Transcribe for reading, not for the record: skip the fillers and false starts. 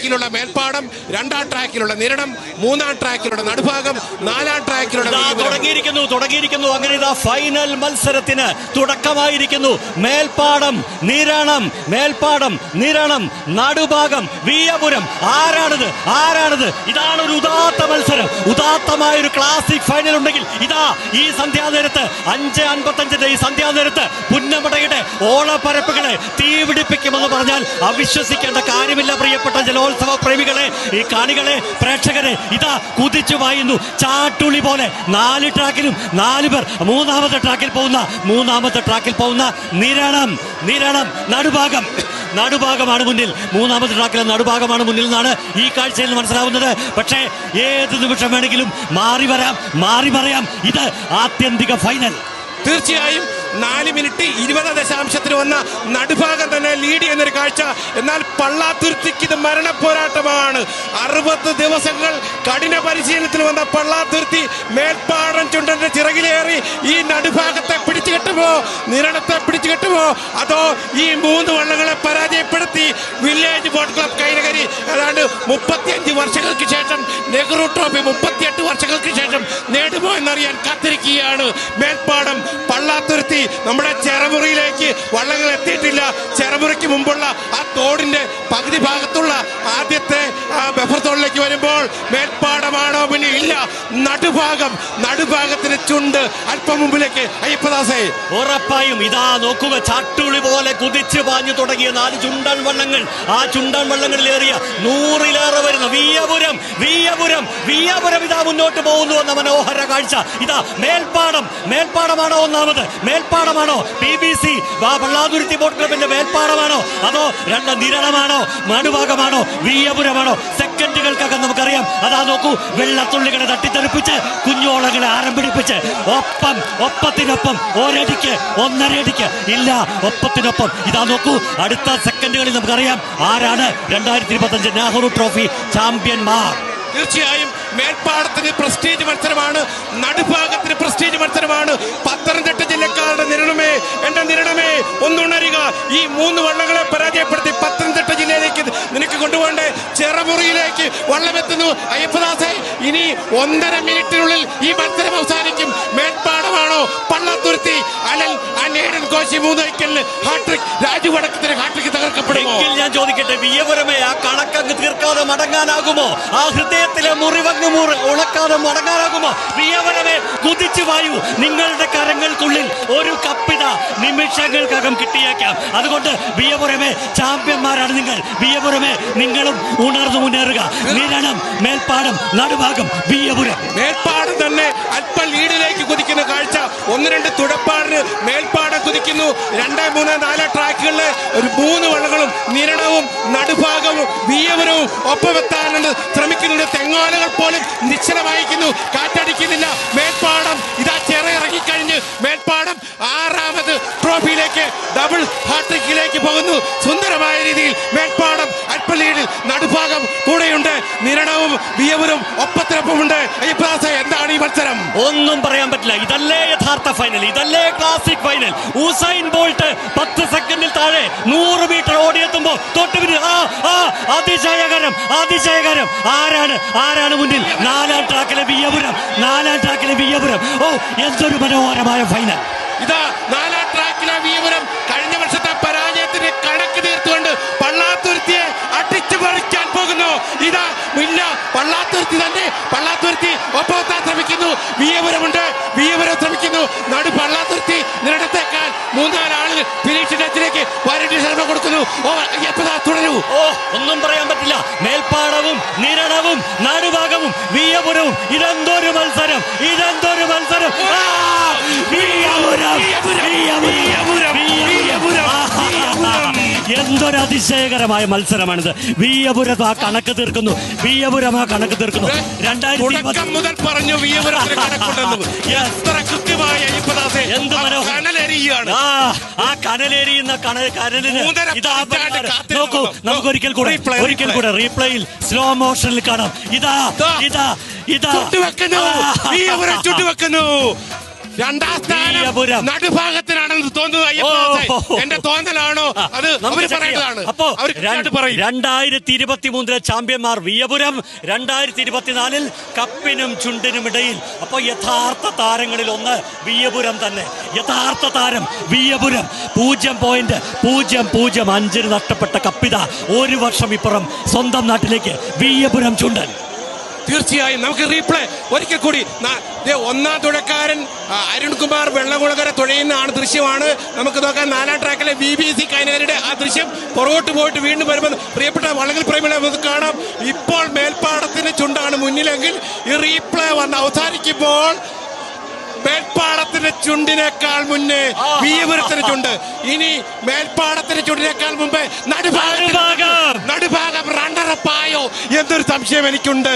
ട്രാക്കിലുള്ള മേൽപ്പാടം, 2ാം ട്രാക്കിലുള്ള നിരണം, 3ാം ട്രാക്കിലുള്ള നടുഭാഗം, 4ാം ട്രാക്കിലുള്ള തുടങ്ങിയിരിക്കുന്നു. അങ്ങനെ ഇതാ ഫൈനൽ മത്സരത്തിന് തുടക്കമായിരിക്കുന്നു. മേൽപ്പാടം, നിരണം, നടുഭാഗം, വിയ്യപുരം. ആരാണിത്? ഇതാണ് ഒരു ഉദാത്തമായ ഒരു ക്ലാസിക് ഫൈനൽ ഉണ്ടെങ്കിൽ ഇതാ ഈ സന്ധ്യാനേരത്ത് 5:55 ഈ സന്ധ്യാനേരത്ത് പുന്നമടയുടെ ഓളപ്പരപ്പുകളെ തീപിടിപ്പിക്കുമെന്ന് പറഞ്ഞാൽ അവിശ്വസിക്കേണ്ട കാര്യമില്ല. പ്രിയപ്പെട്ട ജലോത്സവ പ്രേമികളെ, ഈ കാണികളെ, പ്രേക്ഷകരെ, ഇതാ കുതിച്ചു പായുന്നു ചാട്ടുളി പോലെ. 4 ട്രാക്കിലും 4 പേർ. മൂന്നാമത്തെ ട്രാക്കിൽ പോകുന്ന നിരണം നടുഭാഗമാണ് മുന്നിൽ. മൂന്നാമത്തെ ട്രാക്കിലെ നടുഭാഗമാണ് മുന്നിൽ നിന്നാണ് ഈ കാഴ്ചയിൽ മനസ്സിലാവുന്നത്. പക്ഷേ ഏത് നിമിഷം വേണമെങ്കിലും മാറി പറയാം. ഇത് ആത്യന്തിക ഫൈനൽ. തീർച്ചയായും 4 മിനിറ്റ് 20 വന്ന നടുഭാഗം തന്നെ ലീഡ് ചെയ്യുന്നൊരു കാഴ്ച. എന്നാൽ പള്ളാത്തുരുത്തിക്ക് ഇത് മരണ പോരാട്ടമാണ്. 60 ദിവസങ്ങൾ കഠിന പരിശീലനത്തിൽ വന്ന പള്ളാത്തുരുത്തി മേൽപ്പാടം ചുണ്ടന്റെ ചിറകിലേറി ഈ നടുഭാഗത്തെ പിടിച്ചു കെട്ടുമോ, നിരണത്തെ പിടിച്ചു കെട്ടുമോ, അതോ ഈ 3 വള്ളങ്ങളെ പരാജയപ്പെടുത്തി വില്ലേജ് ബോട്ട് ക്ലബ് കൈനകരി ഏതാണ്ട് 35 വർഷങ്ങൾക്ക് ശേഷം നെഹ്റു ട്രോഫി 38 വർഷങ്ങൾക്ക് ശേഷം നേടുമോ എന്നറിയാൻ കാത്തിരിക്കുകയാണ്. മേൽപ്പാടം, പള്ളാത്തുരുത്തി. നമ്മുടെ ചെറുമുറിയിലേക്ക് വള്ളങ്ങൾ എത്തിയിട്ടില്ല. ചെറുമുറിക്ക് മുമ്പുള്ള ആ തോടിന്റെ പകുതി ഭാഗത്തുള്ള ആദ്യത്തെ ബഫർ തോടിലേക്ക് വരുമ്പോൾ മേൽപ്പാടമാണോ മുന്നിൽ? ഇല്ല, നടുഭാഗത്തിന് ചുണ്ട് അല്പം മുമ്പിലേക്ക്. അയ്യപ്പദാസേ, ഉറപ്പായും ഇതാ നോക്കുക, ചാട്ടുളി പോലെ കുതിച്ചു പാഞ്ഞു തുടങ്ങിയ 4 ചുണ്ടൻ വള്ളങ്ങൾ. ആ ചുണ്ടൻ വള്ളങ്ങളിലേറിയ 100-ലേറെ വരുന്ന വിയ്യപുരം ഇതാ മുന്നോട്ട് പോകുന്നു എന്ന മനോഹര കാഴ്ച. ഇതാ മേൽപ്പാടമാണോ ഒന്നാമത്? മേൽപ്പാടമാണോ PBC പള്ളാതുരുത്തി ബോട്ട് ക്ലബിന്റെ മേൽപ്പാടമാണോ, അതോ നിരണമാണോ, നടുഭാഗമാണോ, വിയ്യപുരമാണോ? സെക്കൻഡുകൾക്കകം നമുക്കറിയാം. അതാ നോക്കൂ, വെള്ളത്തുള്ളികളെ തട്ടിത്തെറിപ്പിച്ച് കുഞ്ഞോളങ്ങളെ ആരംഭിടിപ്പിച്ച് ഒപ്പത്തിനൊപ്പം ഒരടിക്ക് 1.5 അടിക്ക് ഇല്ല, ഒപ്പത്തിനൊപ്പം. ഇതാ നോക്കൂ, അടുത്ത സെക്കൻഡുകളിൽ നമുക്കറിയാം ആരാണ് 2025 നെഹ്റു ട്രോഫി ചാമ്പ്യന്മാർ. തീർച്ചയായും മേൽപ്പാടത്തിന് പ്രസ്റ്റീജ് മത്സരമാണ്, നടുഭാഗത്തിന് പ്രസ്റ്റീജ് മത്സരമാണ്. പത്തനംതിട്ട ജില്ലക്കാരുടെ നിരണമേ ഒന്നുണരുക. ഈ 3 വള്ളങ്ങളെ പരാജയപ്പെടുത്തി പത്തനംതിട്ട ജില്ലയിലേക്ക് നിനക്ക് കൊണ്ടുപോകണ്ടേ? ചെറുമുറിയിലേക്ക് വള്ളമെത്തുന്നു. അയ്യപ്പദാസേ, ഇനി 1.5 മിനിറ്റിനുള്ളിൽ ഈ മത്സരം അവസാനിക്കും. മേൽപ്പാടമാണോ പള്ളാത്തുരുത്തി? അനേടൻ കോശി 3 വൈക്കലിന് ഹാട്രിക്, രാജു വടക്കത്തിന് ഹാട്രിക് തകർക്കപ്പെടുമോ? ഞാൻ ചോദിക്കട്ടെ, വിയ്യപുരമേ ആ കണക്കങ്ങ് തീർക്കാതെ മടങ്ങാനാകുമോ? ആ ഹൃദയത്തിലെ മുറിവങ്ങ് ഉണക്കാതെ മടങ്ങാനാകുമോ? വിയ്യപുരമേ, കുതിച്ചു വായു. നിങ്ങളുടെ കരങ്ങൾക്കുള്ളിൽ ഒരു കപ്പിത നിമിഷങ്ങൾക്കകം കിട്ടിയേക്കാം. അതുകൊണ്ട് വിയ്യപുരമേ, ചാമ്പ്യന്മാരാണ് നിങ്ങൾ. വിയ്യപുരമേ, നിങ്ങളും ഉണർന്നു മുന്നേറുക. നിരണം, മേൽപ്പാടം, നടുഭാഗം, വിയ്യപുരം. മേൽപ്പാടം തന്നെ അല്പം ലീഡിലേക്ക് കുതിക്കുന്ന കാഴ്ച. 1-2 തുടപ്പാടിന് മേൽപ്പാടം കുതിക്കുന്നു. 2, 3, 4 ട്രാക്കുകളിലെ 3 വള്ളങ്ങളും നിരണവും നടുഭാഗവും വിയ്യപുരവും ഒപ്പമെത്താനുണ്ട് ശ്രമിക്കുന്നുണ്ട്. തെങ്ങോലകൾ പോലും നിശ്ചലമായിരിക്കുന്നു, കാറ്റടിക്കുന്നില്ല. മേൽപ്പാടം ഇതാ ഇറങ്ങിക്കഴിഞ്ഞ് മേൽപ്പാടം 6ാമത് ട്രോഫിയിലേക്ക്, ഡബിൾ ഹാട്രിക്കിലേക്ക് പോകുന്നു. സുന്ദരമായ രീതിയിൽ മേൽപ്പാടം അല്പം ലീഡിൽ, നടുഭാഗം കൂടെയുണ്ട്. നിരണവും വിയ്യപുരവും ഒപ്പത്തിനൊപ്പമുണ്ട്. അയ്യപ്പദാസേ, എന്താണ് ഈ മത്സരം? ഒന്നും പറയാൻ പറ്റില്ല. ഇതല്ലേ യഥാർത്ഥ ഫൈനൽ, ഇതല്ലേ ക്ലാസിക് ഫൈനൽ. ഉസൈൻ ബോൾട്ട് 10 സെക്കൻഡിൽ താഴെ 100 മീറ്റർ ഓടിയെത്തുമ്പോ തൊട്ടുപിന്നിൽ അതിശയകരം. ആരാണ് മുന്നിൽ? 4ാം ട്രാക്കിലെ വിയ്യപുരം. ഓ, എന്തൊരു മനോഹരമായ ഫൈനൽ. ഇതാ 4ാം ട്രാക്കിലെ വിയ്യപുരം കഴിഞ്ഞ വർഷത്തെ പരാജയത്തിന് കണക്ക് തീർത്തുകൊണ്ട് പള്ളാത്തുരുത്തിയെ അടിച്ചു പറിക്കാൻ പോകുന്നു. ഇതാ ഇല്ല, പള്ളാത്തുരുത്തി ഒപ്പമെത്താൻ ശ്രമിക്കുന്നു. വിയ്യപുരം ശ്രമിക്കുന്നു. പള്ളാത്തുരുത്തി നിരടത്തേക്കാൾ 3-4 ആളുകൾ ഫിനിഷ് ടച്ചിലേക്ക് വരട്ടി ശ്രമം കൊടുക്കുന്നു. തുടരൂ. ഒന്നും പറയാൻ പറ്റില്ല. മേൽപ്പാടവും നിരണവും നടുഭാഗവും വിയ്യപുരവും. ഇതെന്തൊരു മത്സരം! എന്തൊരു അതിശയകരമായ മത്സരമാണിത്. വിയ്യപുരം ആ കണക്ക് തീർക്കുന്നു. 2020 മുതൽ പറഞ്ഞു വിയ്യപുരത്തിന് കണക്കുണ്ടെന്ന്. എത്ര കൃത്യമായ എന്ത് മനോഹരമാണ് ആ കനലേരിയുന്ന കനലിന്. നോക്കൂ, നമുക്ക് ഒരിക്കൽ കൂടെ റീപ്ലേയിൽ സ്ലോ മോഷനിൽ കാണാം. ഇതാ ചുട്ടുവെക്കുന്നു. രണ്ടാം സ്ഥാനം വീയപുരം. നടുഭാഗത്തിനാണെന്ന് തോന്നുന്നത് അയ്യപ്പ. എന്റെ തോന്നലാണോ അത് അവര് പറയേണ്ടതാണ്. അപ്പോ അവര് പറയും. 2023 ചാമ്പ്യന്മാർ വീയപുരം, 2024 കപ്പിനും ചുണ്ടിനും ഇടയിൽ. അപ്പൊ യഥാർത്ഥ താരങ്ങളിൽ ഒന്ന് വീയപുരം തന്നെ. യഥാർത്ഥ താരം വീയപുരം. 0.005 നഷ്ടപ്പെട്ട കപ്പിത ഒരു വർഷം ഇപ്പുറം സ്വന്തം നാട്ടിലേക്ക് വീയപുരം ചുണ്ടൻ. തീർച്ചയായും നമുക്ക് റീപ്ലേ ഒരിക്കൽ കൂടി ഒന്നാം തുഴക്കാരൻ അരുൺകുമാർ വെള്ളകുളകര തുഴയുന്ന ദൃശ്യമാണ് നമുക്ക് നോക്കാൻ. 4ാം ട്രാക്കിലെ BBC കൈനകരുടെ ആ ദൃശ്യം പുറകോട്ട് പോയിട്ട് വീണ്ടും വരുമ്പോൾ പ്രിയപ്പെട്ട വള്ളങ്ങൾ പ്രേമികളെ നമുക്ക് കാണാം. ഇപ്പോൾ മേൽപ്പാടത്തിന് ചുണ്ടാണ് മുന്നിലെങ്കിൽ ഈ റീപ്ലേ വന്ന് അവസാനിക്കുമ്പോൾ മേൽപ്പാടത്തിന്റെ ചുണ്ടിനേക്കാൾ മുന്നേ വീയപുരത്തിന് ചുണ്ട്. ഇനി മേൽപ്പാടത്തിന്റെ ചുണ്ടിനേക്കാൾ മുമ്പേ നടുഭാഗം റണ്ണറപ്പായോ എന്നൊരു സംശയം എനിക്കുണ്ട്.